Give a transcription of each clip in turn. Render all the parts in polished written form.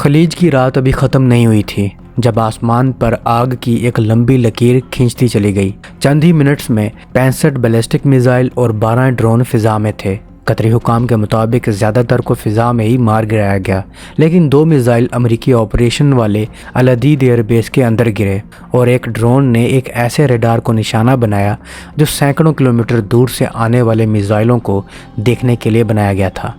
خلیج کی رات ابھی ختم نہیں ہوئی تھی جب آسمان پر آگ کی ایک لمبی لکیر کھینچتی چلی گئی۔ چند ہی منٹس میں 65 بیلسٹک میزائل اور 12 ڈرون فضا میں تھے۔ قطری حکام کے مطابق زیادہ تر کو فضا میں ہی مار گرایا گیا، لیکن 2 میزائل امریکی آپریشن والے العدید ایئر بیس کے اندر گرے اور ایک ڈرون نے ایک ایسے ریڈار کو نشانہ بنایا جو سینکڑوں کلومیٹر دور سے آنے والے میزائلوں کو دیکھنے کے لیے بنایا گیا تھا۔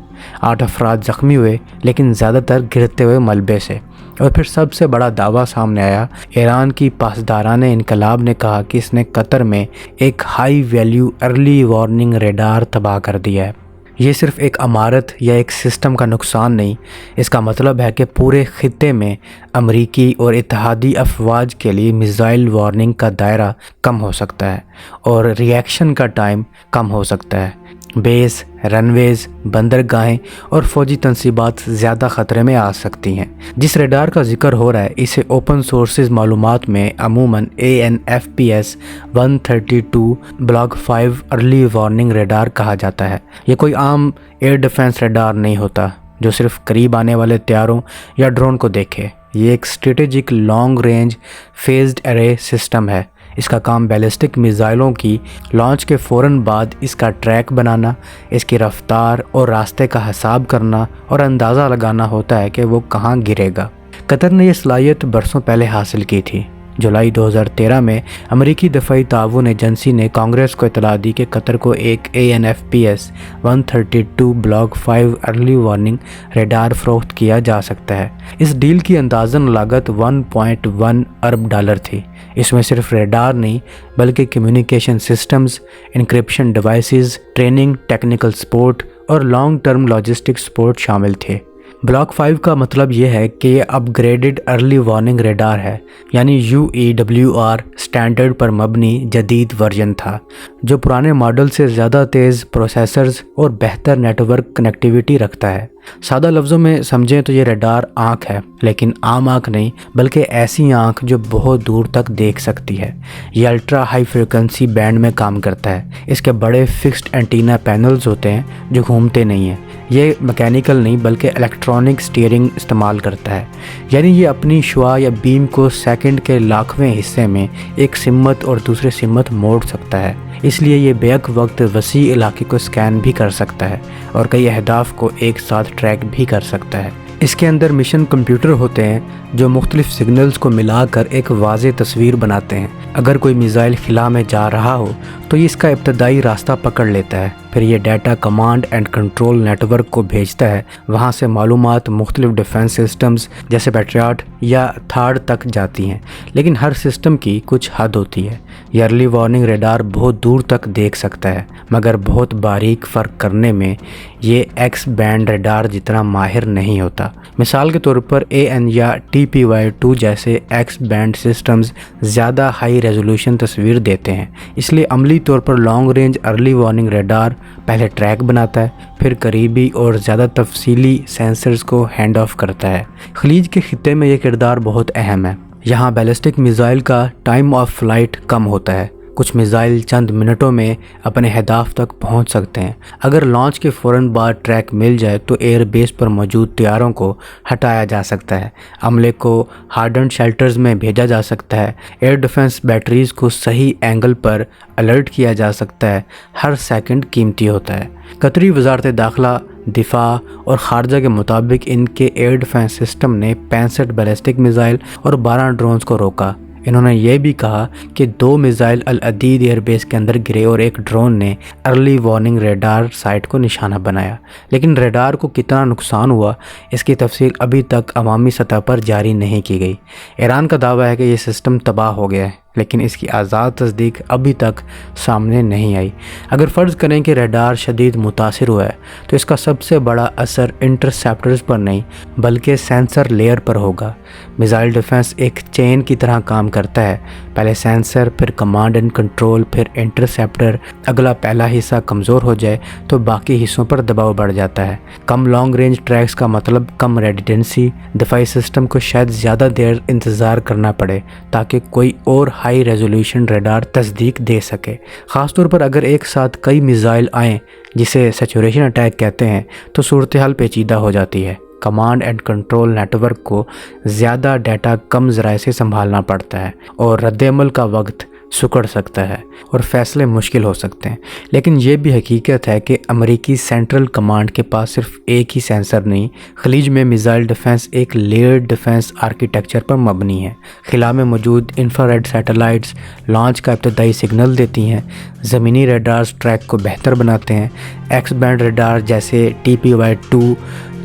8 افراد زخمی ہوئے، لیکن زیادہ تر گرتے ہوئے ملبے سے۔ اور پھر سب سے بڑا دعویٰ سامنے آیا۔ ایران کی پاسداران انقلاب نے کہا کہ اس نے قطر میں ایک high value early warning radar تباہ کر دیا ہے۔ یہ صرف ایک عمارت یا ایک سسٹم کا نقصان نہیں، اس کا مطلب ہے کہ پورے خطے میں امریکی اور اتحادی افواج کے لیے میزائل وارننگ کا دائرہ کم ہو سکتا ہے اور ری ایکشن کا ٹائم کم ہو سکتا ہے۔ بیس، رن ویز، بندرگاہیں اور فوجی تنصیبات زیادہ خطرے میں آ سکتی ہیں۔ جس ریڈار کا ذکر ہو رہا ہے اسے اوپن سورسز معلومات میں عموماً ANFPS 132 block 5 early warning radar کہا جاتا ہے۔ یہ کوئی عام ایئر ڈیفنس ریڈار نہیں ہوتا جو صرف قریب آنے والے طیاروں یا ڈرون کو دیکھے۔ یہ ایک اسٹریٹجک لانگ رینج فیزڈ ارے سسٹم ہے۔ اس کا کام بیلسٹک میزائلوں کی لانچ کے فوراً بعد اس کا ٹریک بنانا، اس کی رفتار اور راستے کا حساب کرنا اور اندازہ لگانا ہوتا ہے کہ وہ کہاں گرے گا۔ قطر نے یہ صلاحیت برسوں پہلے حاصل کی تھی۔ جولائی 2013 میں امریکی دفاعی تعاون ایجنسی نے کانگریس کو اطلاع دی کہ قطر کو ایک ANFPS 132 block 5 early warning radar فروخت کیا جا سکتا ہے۔ اس ڈیل کی اندازاً لاگت $1.1 ارب تھی۔ اس میں صرف ریڈار نہیں بلکہ communication systems, encryption devices, training, technical support اور لانگ ٹرم لاجسٹک سپورٹ شامل تھے۔ بلاک 5 کا مطلب یہ ہے کہ یہ اپ گریڈڈ ارلی وارننگ ریڈار ہے، یعنی UEWR سٹینڈرڈ پر مبنی جدید ورژن تھا جو پرانے ماڈل سے زیادہ تیز پروسیسرز اور بہتر نیٹ ورک کنیکٹیویٹی رکھتا ہے۔ سادہ لفظوں میں سمجھیں تو یہ ریڈار آنکھ ہے، لیکن عام آنکھ نہیں بلکہ ایسی آنکھ جو بہت دور تک دیکھ سکتی ہے۔ یہ الٹرا ہائی فریکوینسی بینڈ میں کام کرتا ہے۔ اس کے بڑے فکسڈ اینٹینا پینلز ہوتے ہیں جو گھومتے نہیں ہیں۔ یہ میکینیکل نہیں بلکہ الیکٹرانک سٹیئرنگ استعمال کرتا ہے، یعنی یہ اپنی شعاع یا بیم کو سیکنڈ کے لاکھویں حصے میں ایک سمت اور دوسرے سمت موڑ سکتا ہے۔ اس لیے یہ بیک وقت وسیع علاقے کو سکین بھی کر سکتا ہے اور کئی اہداف کو ایک ساتھ ٹریک بھی کر سکتا ہے۔ اس کے اندر مشن کمپیوٹر ہوتے ہیں جو مختلف سگنلز کو ملا کر ایک واضح تصویر بناتے ہیں۔ اگر کوئی میزائل خلا میں جا رہا ہو تو یہ اس کا ابتدائی راستہ پکڑ لیتا ہے، پھر یہ data command and control network کو بھیجتا ہے۔ وہاں سے معلومات مختلف ڈیفنس سسٹمز جیسے پیٹریاٹ یا تھاڈ تک جاتی ہیں، لیکن ہر سسٹم کی کچھ حد ہوتی ہے۔ یہ ارلی وارننگ ریڈار بہت دور تک دیکھ سکتا ہے، مگر بہت باریک فرق کرنے میں یہ ایکس بینڈ ریڈار جتنا ماہر نہیں ہوتا۔ مثال کے طور پر AN یا TPY2 جیسے ایکس بینڈ سسٹمز زیادہ ہائی ریزولوشن تصویر دیتے ہیں، اس لیے عملی طور پر long range early warning radar پہلے ٹریک بناتا ہے، پھر قریبی اور زیادہ تفصیلی سینسرز کو ہینڈ آف کرتا ہے۔ خلیج کے خطے میں یہ کردار بہت اہم ہے۔ یہاں بیلسٹک میزائل کا ٹائم آف فلائٹ کم ہوتا ہے۔ کچھ میزائل چند منٹوں میں اپنے اہداف تک پہنچ سکتے ہیں۔ اگر لانچ کے فوراً بعد ٹریک مل جائے تو ایئر بیس پر موجود طیاروں کو ہٹایا جا سکتا ہے، عملے کو ہارڈنڈ شیلٹرز میں بھیجا جا سکتا ہے، ایئر ڈیفنس بیٹریز کو صحیح اینگل پر الرٹ کیا جا سکتا ہے۔ ہر سیکنڈ قیمتی ہوتا ہے۔ قطری وزارت داخلہ، دفاع اور خارجہ کے مطابق ان کے ایئر ڈیفنس سسٹم نے 65 بیلسٹک میزائل اور 12 ڈرونز کو روکا۔ انہوں نے یہ بھی کہا کہ 2 میزائل العدید ایئر بیس کے اندر گرے اور ایک ڈرون نے ارلی وارننگ ریڈار سائٹ کو نشانہ بنایا، لیکن ریڈار کو کتنا نقصان ہوا اس کی تفصیل ابھی تک عوامی سطح پر جاری نہیں کی گئی۔ ایران کا دعویٰ ہے کہ یہ سسٹم تباہ ہو گیا ہے، لیکن اس کی آزاد تصدیق ابھی تک سامنے نہیں آئی۔ اگر فرض کریں کہ ریڈار شدید متاثر ہوا ہے تو اس کا سب سے بڑا اثر انٹرسیپٹرز پر نہیں بلکہ سینسر لیئر پر ہوگا۔ میزائل ڈیفنس ایک چین کی طرح کام کرتا ہے، پہلے سینسر، پھر کمانڈ اینڈ کنٹرول، پھر انٹرسیپٹر۔ اگلا پہلا حصہ کمزور ہو جائے تو باقی حصوں پر دباؤ بڑھ جاتا ہے۔ کم لانگ رینج ٹریکس کا مطلب کم ریڈنڈنسی، دفاعی سسٹم کو شاید زیادہ دیر انتظار کرنا پڑے تاکہ کوئی اور ہائی ریزولوشن ریڈار تصدیق دے سکے، خاص طور پر اگر ایک ساتھ کئی میزائل آئیں جسے سیچوریشن اٹیک کہتے ہیں تو صورتحال پیچیدہ ہو جاتی ہے۔ Command and control network کو زیادہ ڈیٹا کم ذرائع سے سنبھالنا پڑتا ہے اور رد عمل کا وقت سکڑ سکتا ہے اور فیصلے مشکل ہو سکتے ہیں۔ لیکن یہ بھی حقیقت ہے کہ امریکی سینٹرل کمانڈ کے پاس صرف ایک ہی سینسر نہیں، خلیج میں میزائل ڈیفنس ایک لیئرڈ ڈیفنس آرکیٹیکچر پر مبنی ہے۔ خلا میں موجود انفرارڈ سیٹلائٹس لانچ کا ابتدائی سگنل دیتی ہیں، زمینی ریڈارز ٹریک کو بہتر بناتے ہیں، ایکس بینڈ ریڈار جیسے TPY-2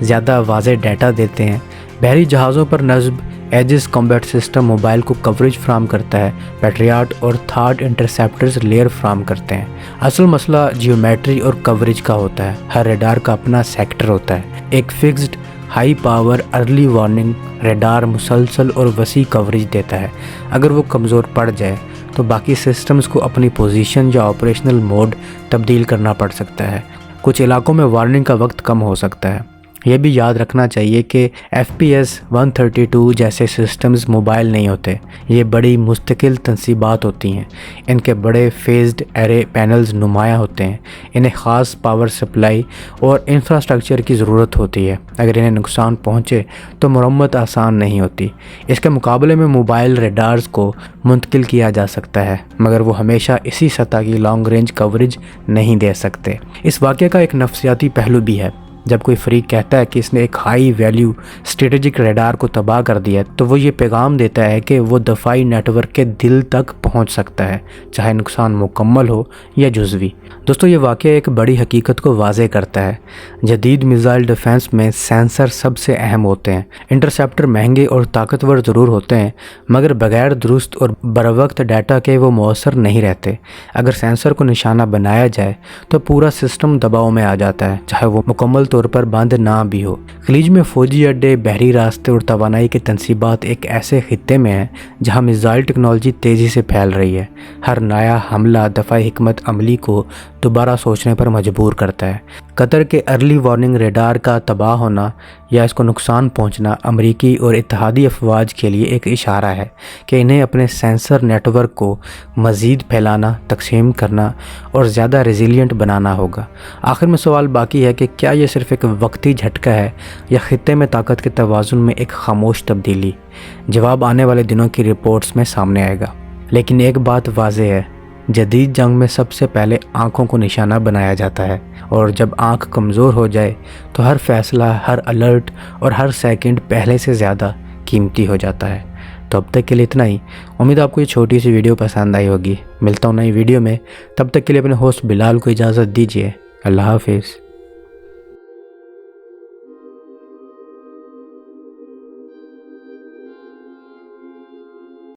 زیادہ واضح ڈیٹا دیتے ہیں، بحری جہازوں پر نصب ایجز کمبیٹ سسٹم موبائل کو کوریج فراہم کرتا ہے، پیٹریاٹ اور تھارڈ انٹرسیپٹرز لیئر فراہم کرتے ہیں۔ اصل مسئلہ جیومیٹری اور کوریج کا ہوتا ہے۔ ہر ریڈار کا اپنا سیکٹر ہوتا ہے۔ ایک fixed high power early warning radar مسلسل اور وسیع کوریج دیتا ہے۔ اگر وہ کمزور پڑ جائے تو باقی سسٹمز کو اپنی پوزیشن یا آپریشنل موڈ تبدیل کرنا پڑ سکتا ہے۔ کچھ علاقوں میں وارننگ کا وقت کم ہو سکتا ہے۔ یہ بھی یاد رکھنا چاہیے کہ FPS 132 جیسے سسٹمز موبائل نہیں ہوتے، یہ بڑی مستقل تنصیبات ہوتی ہیں۔ ان کے بڑے فیزڈ ایرے پینلز نمایاں ہوتے ہیں، انہیں خاص پاور سپلائی اور انفراسٹرکچر کی ضرورت ہوتی ہے۔ اگر انہیں نقصان پہنچے تو مرمت آسان نہیں ہوتی۔ اس کے مقابلے میں موبائل ریڈارز کو منتقل کیا جا سکتا ہے، مگر وہ ہمیشہ اسی سطح کی لانگ رینج کوریج نہیں دے سکتے۔ اس واقعے کا ایک نفسیاتی پہلو بھی ہے۔ جب کوئی فریق کہتا ہے کہ اس نے ایک ہائی ویلیو اسٹریٹجک ریڈار کو تباہ کر دیا تو وہ یہ پیغام دیتا ہے کہ وہ دفاعی نیٹ ورک کے دل تک پہنچ سکتا ہے، چاہے نقصان مکمل ہو یا جزوی۔ دوستو، یہ واقعہ ایک بڑی حقیقت کو واضح کرتا ہے۔ جدید میزائل ڈیفنس میں سینسر سب سے اہم ہوتے ہیں۔ انٹرسیپٹر مہنگے اور طاقتور ضرور ہوتے ہیں، مگر بغیر درست اور بروقت ڈیٹا کے وہ مؤثر نہیں رہتے۔ اگر سینسر کو نشانہ بنایا جائے تو پورا سسٹم دباؤ میں آ جاتا ہے، چاہے وہ مکمل طور پر بند نہ بھی ہو۔ خلیج میں فوجی اڈے، بحری راستے اور توانائی کے تنصیبات ایک ایسے خطے میں ہیں جہاں میزائل ٹیکنالوجی تیزی سے پھیل رہی ہے۔ ہر نیا حملہ دفاعی حکمت عملی کو دوبارہ سوچنے پر مجبور کرتا ہے۔ قطر کے ارلی وارننگ ریڈار کا تباہ ہونا یا اس کو نقصان پہنچنا امریکی اور اتحادی افواج کے لیے ایک اشارہ ہے کہ انہیں اپنے سینسر نیٹ ورک کو مزید پھیلانا، تقسیم کرنا اور زیادہ ریزیلینٹ بنانا ہوگا۔ آخر میں سوال باقی ہے کہ کیا یہ صرف ایک وقتی جھٹکا ہے یا خطے میں طاقت کے توازن میں ایک خاموش تبدیلی؟ جواب آنے والے دنوں کی رپورٹس میں سامنے آئے گا۔ لیکن ایک بات واضح ہے، جدید جنگ میں سب سے پہلے آنکھوں کو نشانہ بنایا جاتا ہے، اور جب آنکھ کمزور ہو جائے تو ہر فیصلہ، ہر الرٹ اور ہر سیکنڈ پہلے سے زیادہ قیمتی ہو جاتا ہے۔ تو اب تک کے لیے اتنا ہی۔ امید آپ کو یہ چھوٹی سی ویڈیو پسند آئی ہوگی۔ ملتا ہوں نئی ویڈیو میں، تب تک کے لیے اپنے ہوسٹ بلال کو اجازت دیجیے۔ اللہ حافظ۔